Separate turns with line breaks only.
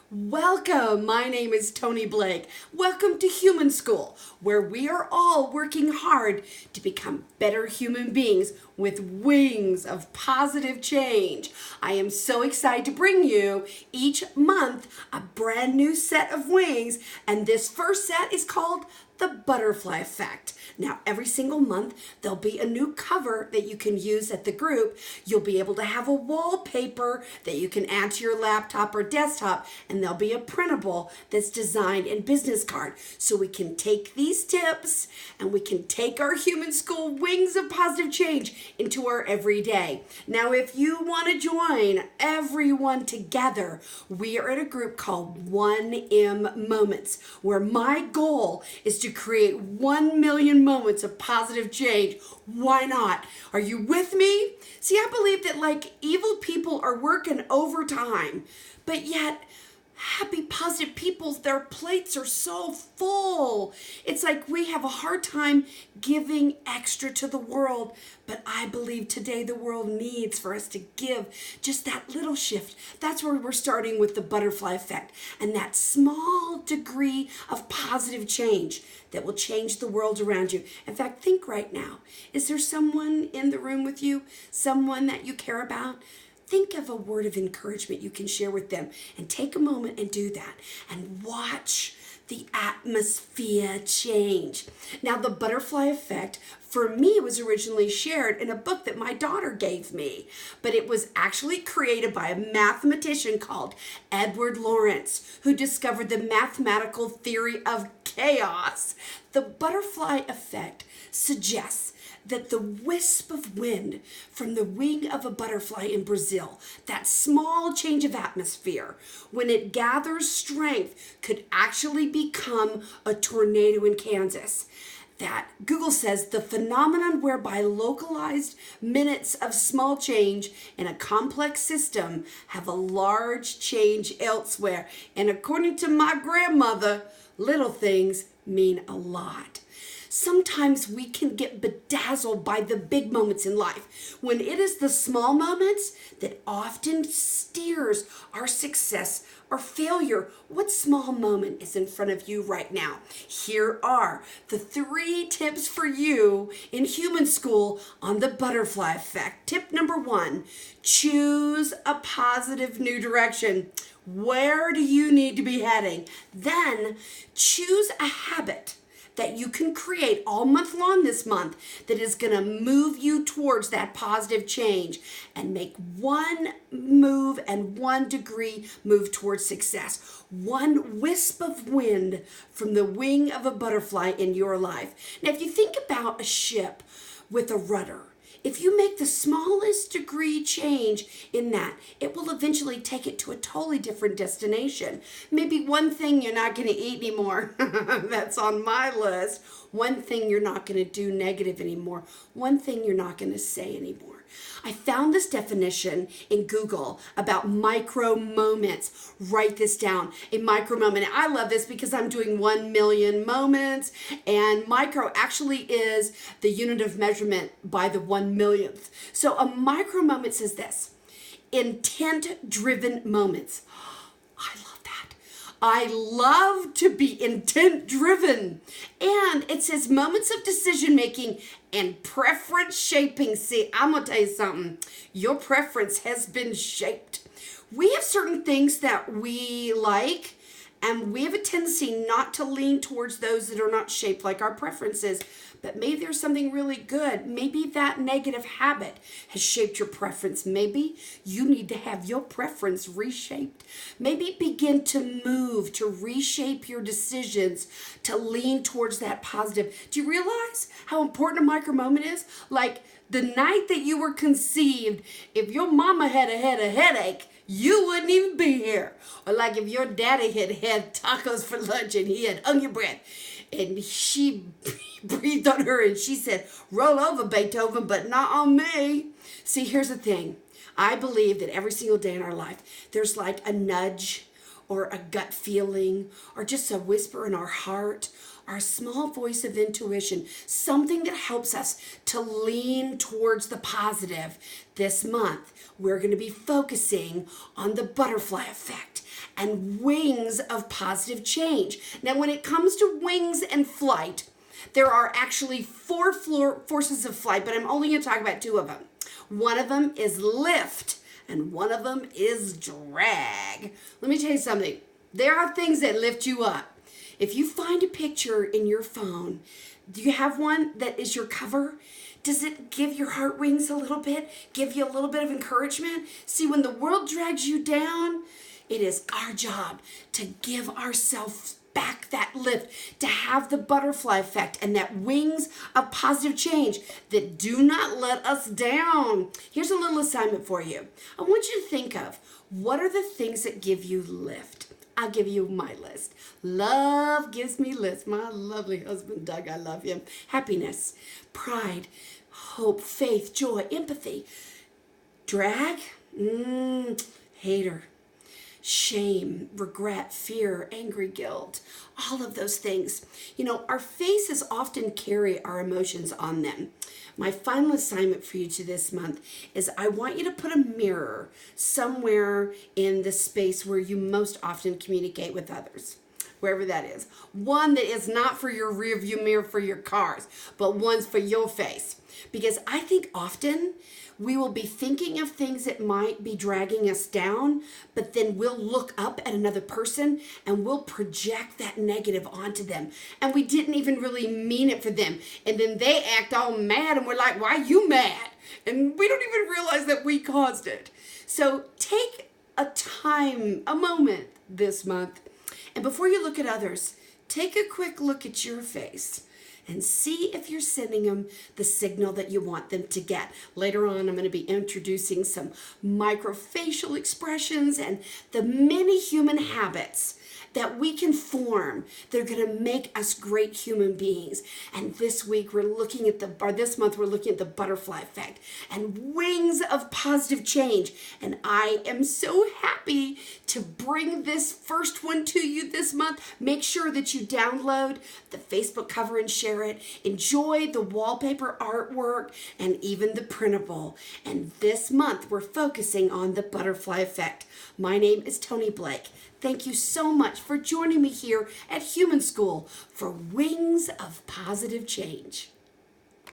Welcome. My name is Toni Blake. Welcome to Human School, where we are all working hard to become better human beings with wings of positive change. I am so excited to bring you each month a brand new set of wings, and this first set is called the Butterfly Effect. Now, every single month, there'll be a new cover that you can use at the group. You'll be able to have a wallpaper that you can add to your laptop or desktop, and there'll be a printable that's designed in business card. So we can take these tips and we can take our Human School wings of positive change into our everyday. Now, if you want to join everyone together, we are at a group called 1M Moments, where my goal is to create 1 million moments of positive change. Why not? Are you with me? See, I believe that evil people are working overtime, but yet happy, positive people, their plates are so full. It's like we have a hard time giving extra to the world, but I believe today the world needs for us to give just that little shift. That's where we're starting with the butterfly effect and that small degree of positive change that will change the world around you. In fact, think right now, is there someone in the room with you, someone that you care about? Think of a word of encouragement you can share with them and take a moment and do that and watch the atmosphere change. Now, the butterfly effect for me was originally shared in a book that my daughter gave me, but it was actually created by a mathematician called Edward Lawrence, who discovered the mathematical theory of chaos. The butterfly effect suggests that the wisp of wind from the wing of a butterfly in Brazil, that small change of atmosphere, when it gathers strength, could actually become a tornado in Kansas. That Google says the phenomenon whereby localized minutes of small change in a complex system have a large change elsewhere. And according to my grandmother, little things mean a lot. Sometimes we can get bedazzled by the big moments in life, when it is the small moments that often steers our success or failure. What small moment is in front of you right now? Here are the 3 tips for you in Human School on the butterfly effect. Tip number 1, choose a positive new direction. Where do you need to be heading? Then choose a habit that you can create all month long this month that is going to move you towards that positive change and make one move and 1 degree move towards success. 1 wisp of wind from the wing of a butterfly in your life. Now, if you think about a ship with a rudder, if you make the smallest degree change in that, it will eventually take it to a totally different destination. Maybe 1 thing you're not going to eat anymore. That's on my list. 1 thing you're not going to do negative anymore. 1 thing you're not going to say anymore. I found this definition in Google about micro moments. Write this down. A micro moment. I love this because I'm doing 1 million moments, and micro actually is the unit of measurement by the 1 millionth. So a micro moment says this: intent-driven moments. I love that. I love to be intent driven. And it says moments of decision making and preference shaping. See, I'm going to tell you something. Your preference has been shaped. We have certain things that we like, and we have a tendency not to lean towards those that are not shaped like our preferences. But maybe there's something really good. Maybe that negative habit has shaped your preference. Maybe you need to have your preference reshaped. Maybe begin to move, to reshape your decisions, to lean towards that positive. Do you realize how important a micro moment is? Like the night that you were conceived, if your mama had a headache, you wouldn't even be here. Or like if your daddy had tacos for lunch and he had onion bread, and she breathed on her and she said, roll over, Beethoven, but not on me. See, here's the thing. I believe that every single day in our life, there's like a nudge or a gut feeling or just a whisper in our heart or a small voice of intuition, something that helps us to lean towards the positive. This month, we're going to be focusing on the butterfly effect and wings of positive change. Now, when it comes to wings and flight, there are actually four forces of flight, but I'm only going to talk about two of them. One of them is lift, and one of them is drag. Let me tell you something. There are things that lift you up. If you find a picture in your phone, do you have one that is your cover? Does it give your heart wings a little bit? Give you a little bit of encouragement? See, when the world drags you down, it is our job to give ourselves back that lift, to have the butterfly effect and that wings of positive change that do not let us down. Here's a little assignment for you. I want you to think of what are the things that give you lift. I'll give you my list. Love gives me lift. My lovely husband, Doug, I love him. Happiness, pride, hope, faith, joy, empathy. Drag, hater. Shame, regret, fear, angry, guilt, all of those things. You know, our faces often carry our emotions on them. My final assignment for you to this month is I want you to put a mirror somewhere in the space where you most often communicate with others, wherever that is. One that is not for your rear view mirror for your cars, but one's for your face. Because I think often we will be thinking of things that might be dragging us down, but then we'll look up at another person and we'll project that negative onto them. And we didn't even really mean it for them. And then they act all mad and we're like, why are you mad? And we don't even realize that we caused it. So take a moment this month, and before you look at others, take a quick look at your face and see if you're sending them the signal that you want them to get. Later on, I'm going to be introducing some microfacial expressions and the many human habits that we can form that are going to make us great human beings. And this month we're looking at the butterfly effect and wings of positive change. And I am so happy to bring this first one to you this month. Make sure that you download the Facebook cover and share it. Enjoy the wallpaper artwork and even the printable. And this month we're focusing on the butterfly effect. My name is Toni Blake. Thank you so much for joining me here at Human School for Wings of Positive Change.